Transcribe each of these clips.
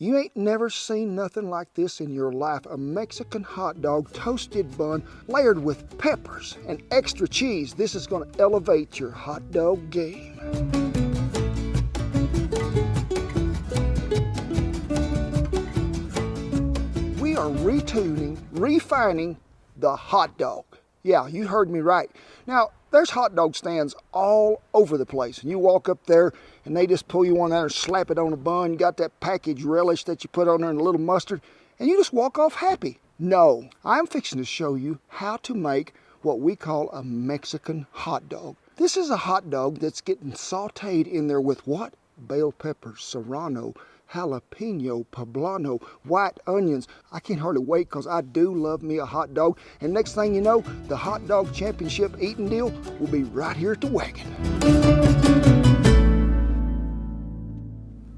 You ain't never seen nothing like this in your life. A Mexican hot dog, toasted bun, layered with peppers and extra cheese. This is going to elevate your hot dog game. We are retuning, refining the hot dog. Yeah, you heard me right. Now, there's hot dog stands all over the place. And you walk up there and they just pull you one out and slap it on a bun. You got that packaged relish that you put on there and a little mustard. And you just walk off happy. No, I'm fixing to show you how to make what we call a Mexican hot dog. This is a hot dog that's getting sauteed in there with what? Bell peppers, serrano, jalapeno, poblano, white onions. I can't hardly wait because I do love me a hot dog. And next thing you know, the hot dog championship eating deal will be right here at the wagon.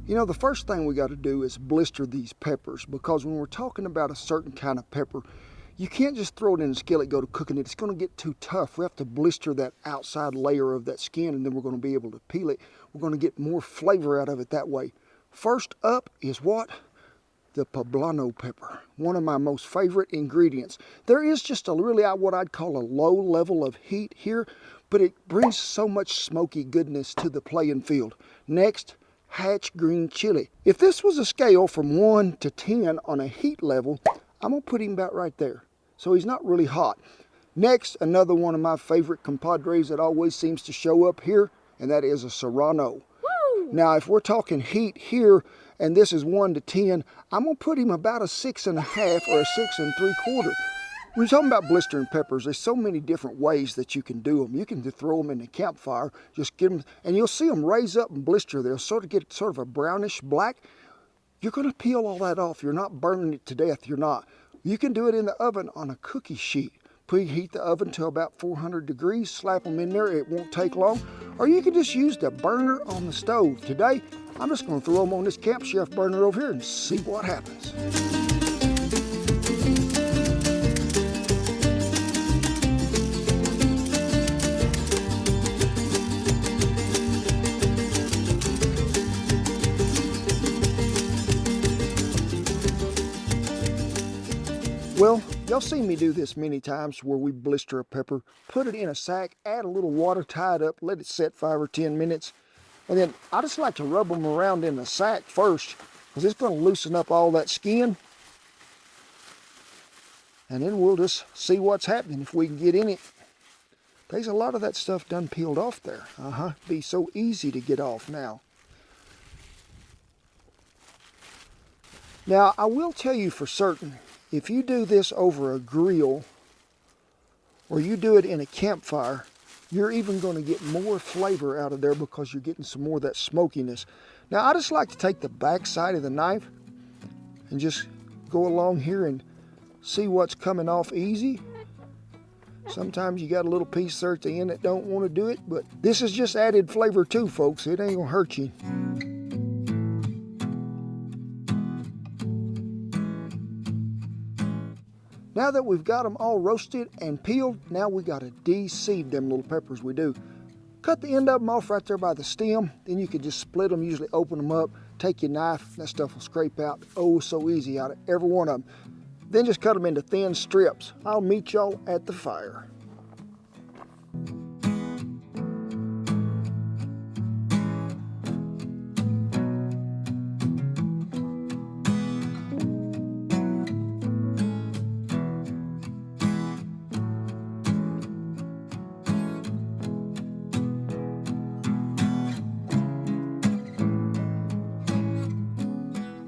You know, the first thing we got to do is blister these peppers, because when we're talking about a certain kind of pepper, you can't just throw it in the skillet, go to cooking it. It's going to get too tough. We have to blister that outside layer of that skin, and then we're going to be able to peel it. We're going to get more flavor out of it that way. First up is what? The poblano pepper, one of my most favorite ingredients. There is just a really what I'd call a low level of heat here, but it brings so much smoky goodness to the playing field. Next, hatch green chili. If this was a scale from 1 to 10 on a heat level, I'm going to put him about right there. So he's not really hot. Next, another one of my favorite compadres that always seems to show up here, and that is a serrano. Now, if we're talking heat here, and this is 1 to 10, I'm going to put him about a 6.5 or a 6 3/4. When you're talking about blistering peppers, there's so many different ways that you can do them. You can throw them in the campfire, just get them, and you'll see them raise up and blister. They'll sort of get sort of a brownish black. You're going to peel all that off. You're not burning it to death. You're not. You can do it in the oven on a cookie sheet. Preheat the oven to about 400 degrees, slap them in there, it won't take long. Or you can just use the burner on the stove. Today, I'm just going to throw them on this Camp Chef burner over here and see what happens. Well, y'all seen me do this many times where we blister a pepper, put it in a sack, add a little water, tie it up, let it set 5 or 10 minutes. And then I just like to rub them around in the sack first, because it's going to loosen up all that skin. And then we'll just see what's happening if we can get in it. There's a lot of that stuff done peeled off there. Be so easy to get off now. Now, I will tell you for certain, if you do this over a grill, or you do it in a campfire, you're even going to get more flavor out of there because you're getting some more of that smokiness. Now, I just like to take the back side of the knife and just go along here and see what's coming off easy. Sometimes you got a little piece there at the end that don't want to do it, but this is just added flavor too, folks. It ain't going to hurt you. Now that we've got them all roasted and peeled, now we got to de-seed them little peppers we do. Cut the end of them off right there by the stem. Then you can just split them, usually open them up, take your knife, that stuff will scrape out oh so easy out of every one of them. Then just cut them into thin strips. I'll meet y'all at the fire.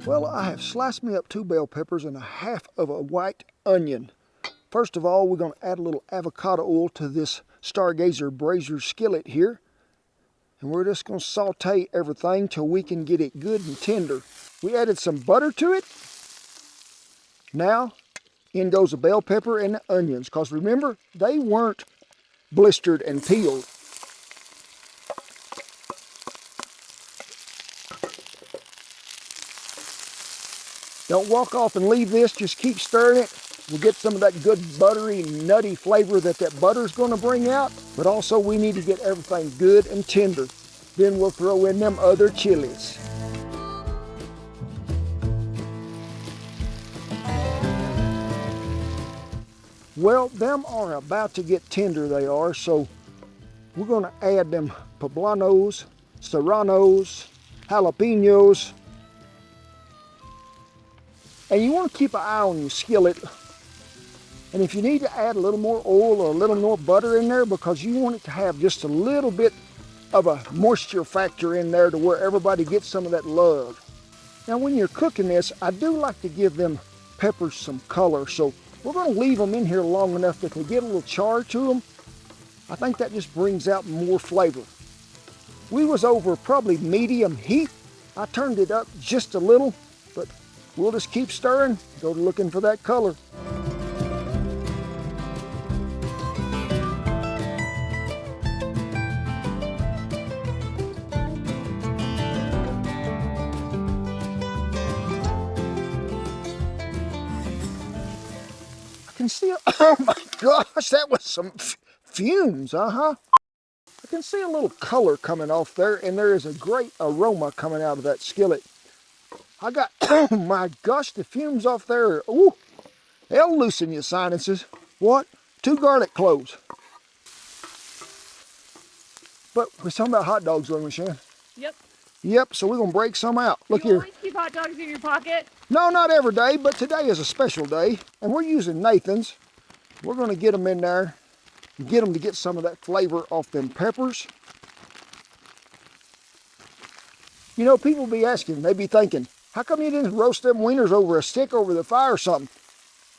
Well, I have sliced me up 2 bell peppers and a half of a white onion. First of all, we're going to add a little avocado oil to this Stargazer brazier skillet here. And we're just going to saute everything till we can get it good and tender. We added some butter to it. Now, in goes the bell pepper and the onions, because remember, they weren't blistered and peeled. Don't walk off and leave this, just keep stirring it. We'll get some of that good buttery, nutty flavor that butter's going to bring out, but also we need to get everything good and tender. Then we'll throw in them other chilies. Well, them are about to get tender, they are, so we're gonna add them poblanos, serranos, jalapenos. And you wanna keep an eye on your skillet. And if you need to add a little more oil or a little more butter in there, because you want it to have just a little bit of a moisture factor in there to where everybody gets some of that love. Now when you're cooking this, I do like to give them peppers some color, so we're gonna leave them in here long enough that they get a little char to them. I think that just brings out more flavor. We was over probably medium heat. I turned it up just a little, but we'll just keep stirring, go looking for that color. I can see, oh my gosh, that was some fumes, I can see a little color coming off there, and there is a great aroma coming out of that skillet. I got, oh my gosh, the fumes off there, ooh, they'll loosen your sinuses. What? 2 garlic cloves. But we're talking about hot dogs, weren't we, Shan? Yep. Yep, so we're gonna break some out. Look you here. always keep hot dogs in your pocket? No, not every day, but today is a special day. And we're using Nathan's. We're gonna get them in there and get them to get some of that flavor off them peppers. You know, people be asking, they be thinking, how come you didn't roast them wieners over a stick over the fire or something?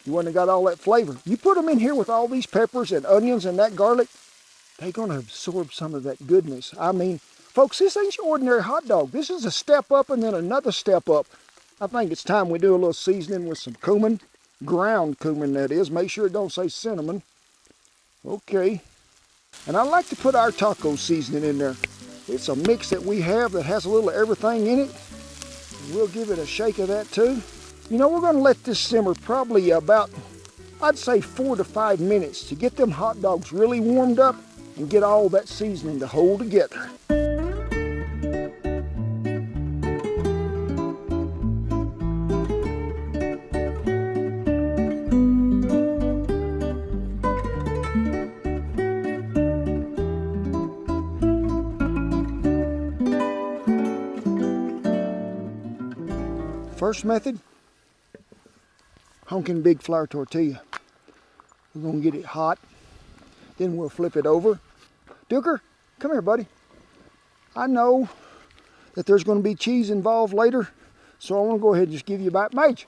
You wouldn't have got all that flavor. You put them in here with all these peppers and onions and that garlic, they're gonna absorb some of that goodness. I mean, folks, this ain't your ordinary hot dog. This is a step up and then another step up. I think it's time we do a little seasoning with some cumin, ground cumin that is. Make sure it don't say cinnamon. Okay. And I like to put our taco seasoning in there. It's a mix that we have that has a little of everything in it. We'll give it a shake of that too. You know, we're gonna let this simmer probably about, I'd say 4 to 5 minutes to get them hot dogs really warmed up and get all that seasoning to hold together. First method, honking big flour tortilla. We're gonna get it hot, then we'll flip it over. Duker, come here, buddy. I know that there's gonna be cheese involved later, so I wanna go ahead and just give you a bite. Mage.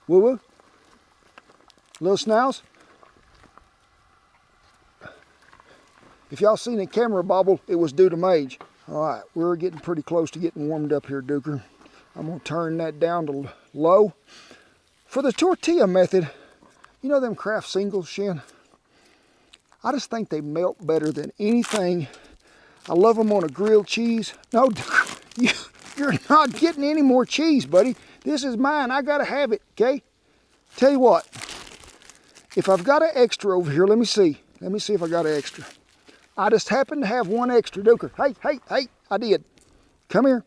Woo woo. Little snouse. If y'all seen the camera bobble, it was due to Mage. All right, we're getting pretty close to getting warmed up here, Duker. I'm gonna turn that down to low. For the tortilla method, you know them Kraft singles, Shan? I just think they melt better than anything. I love them on a grilled cheese. No, you're not getting any more cheese, buddy. This is mine, I gotta have it, okay? Tell you what, if I've got an extra over here, let me see if I got an extra. I just happen to have one extra, Duker. Hey, I did. Come here.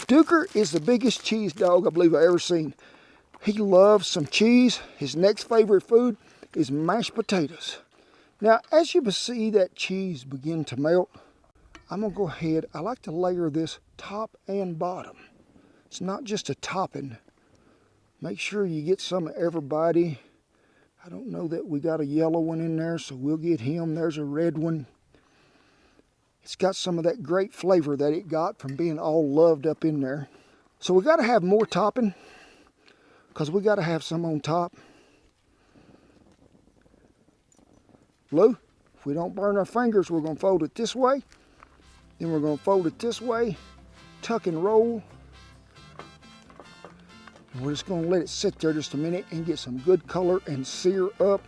Duker is the biggest cheese dog I believe I've ever seen. He loves some cheese. His next favorite food is mashed potatoes. Now, as you see that cheese begin to melt, I'm gonna go ahead. I like to layer this top and bottom. It's not just a topping. Make sure you get some of everybody. I don't know that we got a yellow one in there, so we'll get him. There's a red one. It's got some of that great flavor that it got from being all loved up in there. So we got to have more topping because we got to have some on top. Lou, if we don't burn our fingers, we're going to fold it this way. Then we're going to fold it this way, tuck and roll. And we're just going to let it sit there just a minute and get some good color and sear up.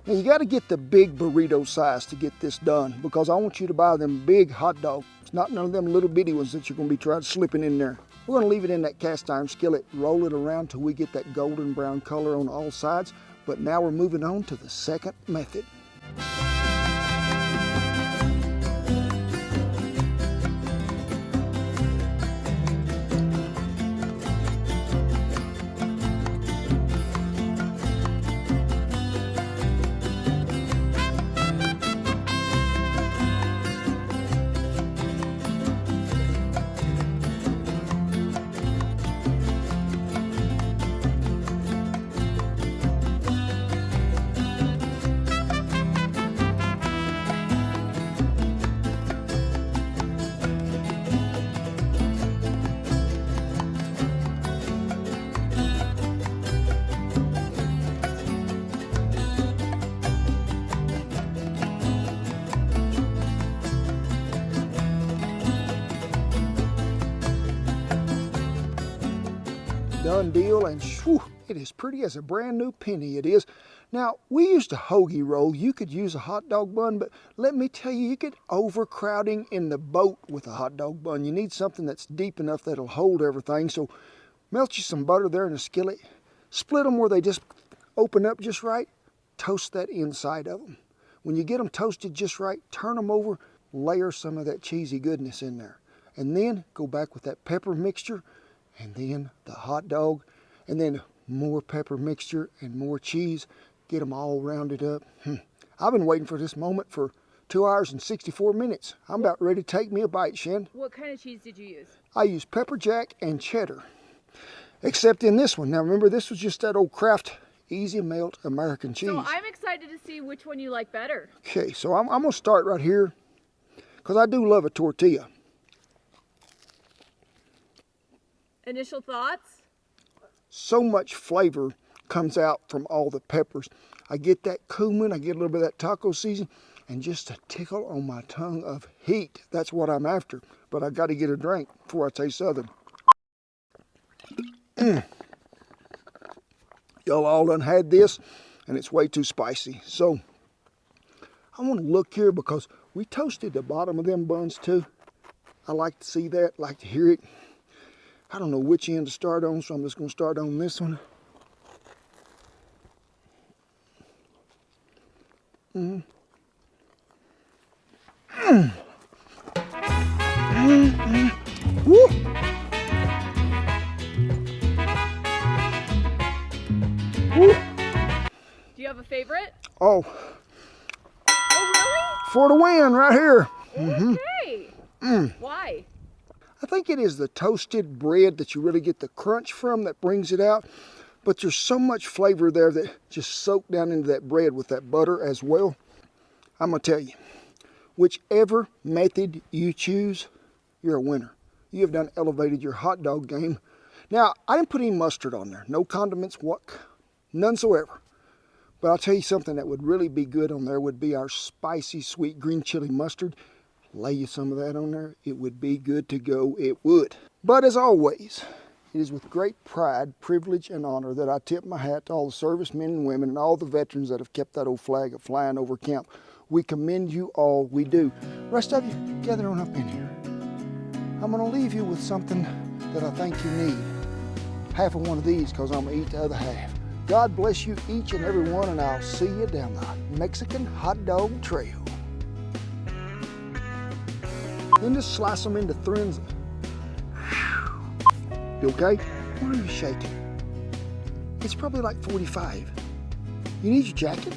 Now you got to get the big burrito size to get this done because I want you to buy them big hot dogs, not none of them little bitty ones that you're going to be trying slipping in there. We're going to leave it in that cast iron skillet, roll it around till we get that golden brown color on all sides. But now we're moving on to the second method. done deal, and whew, it is pretty as a brand new penny, it is. Now, we used a hoagie roll. You could use a hot dog bun, but let me tell you, you get overcrowding in the boat with a hot dog bun. You need something that's deep enough that'll hold everything. So melt you some butter there in a skillet. Split them where they just open up just right. Toast that inside of them. When you get them toasted just right, turn them over, layer some of that cheesy goodness in there. And then go back with that pepper mixture, and then the hot dog, and then more pepper mixture and more cheese. Get them all rounded up. I've been waiting for this moment for 2 hours and 64 minutes. I'm about ready to take me a bite, Shen. What kind of cheese did you use? I used pepper jack and cheddar. Except in this one. Now remember, this was just that old Kraft Easy Melt American cheese. So I'm excited to see which one you like better. Okay, so I'm going to start right here because I do love a tortilla. Initial thoughts? So much flavor comes out from all the peppers. I get that cumin, I get a little bit of that taco season, and just a tickle on my tongue of heat. That's what I'm after. But I got to get a drink before I taste Southern. Y'all all done had this, and it's way too spicy. So I want to look here because we toasted the bottom of them buns too. I like to see that, like to hear it. I don't know which end to start on, so I'm just going to start on this one. Woo. Woo. Do you have a favorite? Oh. Oh, really? For the win right here. Okay. Why? I think it is the toasted bread that you really get the crunch from that brings it out. But there's so much flavor there that just soaked down into that bread with that butter as well. I'm going to tell you, whichever method you choose, you're a winner. You have done elevated your hot dog game. Now, I didn't put any mustard on there. No condiments, none soever. But I'll tell you something that would really be good on there would be our spicy sweet green chili mustard. Lay you some of that on there. It would be good to go. It would. But as always, it is with great pride, privilege, and honor that I tip my hat to all the servicemen and women and all the veterans that have kept that old flag a flying over camp. We commend you all, we do. Rest of you, gather on up in here. I'm gonna leave you with something that I think you need. Half of one of these, because I'm gonna eat the other half. God bless you each and every one, and I'll see you down the Mexican hot dog trail. Then just slice them into thins. You okay? Why are you shaking? It's probably like 45. You need your jacket?